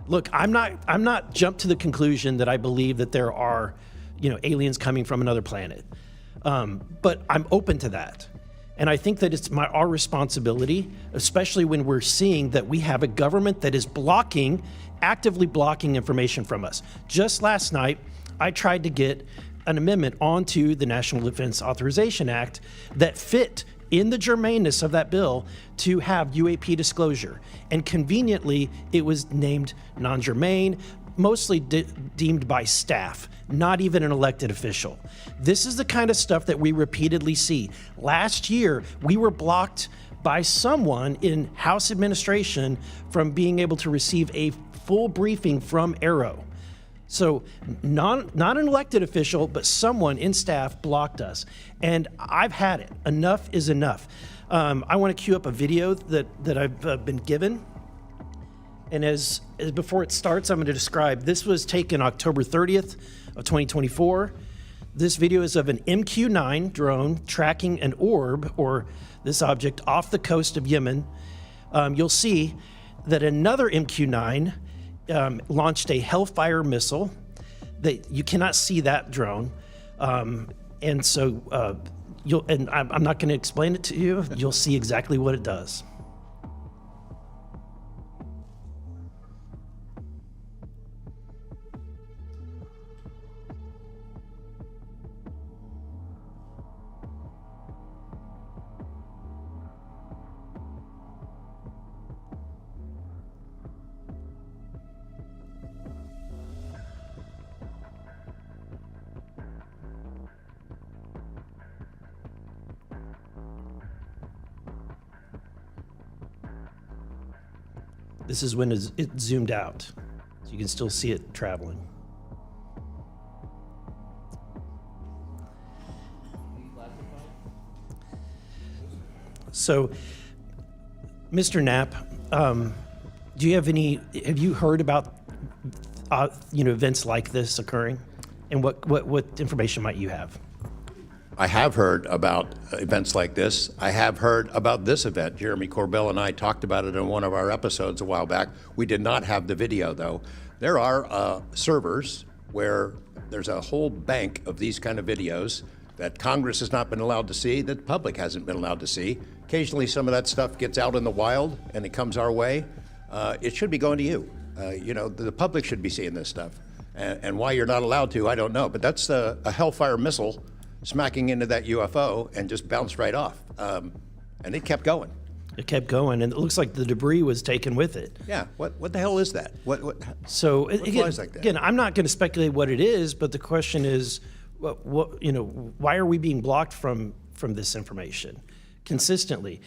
Look, I'm not jumped to the conclusion that I believe that there are, aliens coming from another planet. But I'm open to that. And I think that it's our responsibility, especially when we're seeing that we have a government that is actively blocking information from us. Just last night, I tried to get an amendment onto the National Defense Authorization Act that fit in the germaneness of that bill to have UAP disclosure. And conveniently, it was named non-germane, mostly deemed by staff, not even an elected official. This is the kind of stuff that we repeatedly see. Last year, we were blocked by someone in House administration from being able to receive a full briefing from Arrow. So not an elected official, but someone in staff blocked us. And I've had it. Enough is enough. I want to cue up a video that I've been given. And as before it starts, I'm going to describe, this was taken October 30th of 2024. This video is of an MQ-9 drone tracking an orb, or this object, off the coast of Yemen. You'll see that another MQ-9 launched a hellfire missile. That you cannot see that drone, and so I'm not going to explain it to you. You'll see exactly what it does. This is when it zoomed out, so you can still see it traveling. So, Mr. Knapp, have you heard about events like this occurring, and what information might you have? I have heard about events like this. I have heard about this event. Jeremy Corbell and I talked about it in one of our episodes a while back. We did not have the video, though. There are servers where there's a whole bank of these kind of videos that Congress has not been allowed to see, that the public hasn't been allowed to see. Occasionally, some of that stuff gets out in the wild and it comes our way. It should be going to you. The public should be seeing this stuff. And why you're not allowed to, I don't know. But that's a hellfire missile smacking into that UFO and just bounced right off. And it kept going. It kept going, and it looks like the debris was taken with it. Yeah, what the hell is that? What flies like that? Again, I'm not going to speculate what it is, but the question is, why are we being blocked from this information consistently?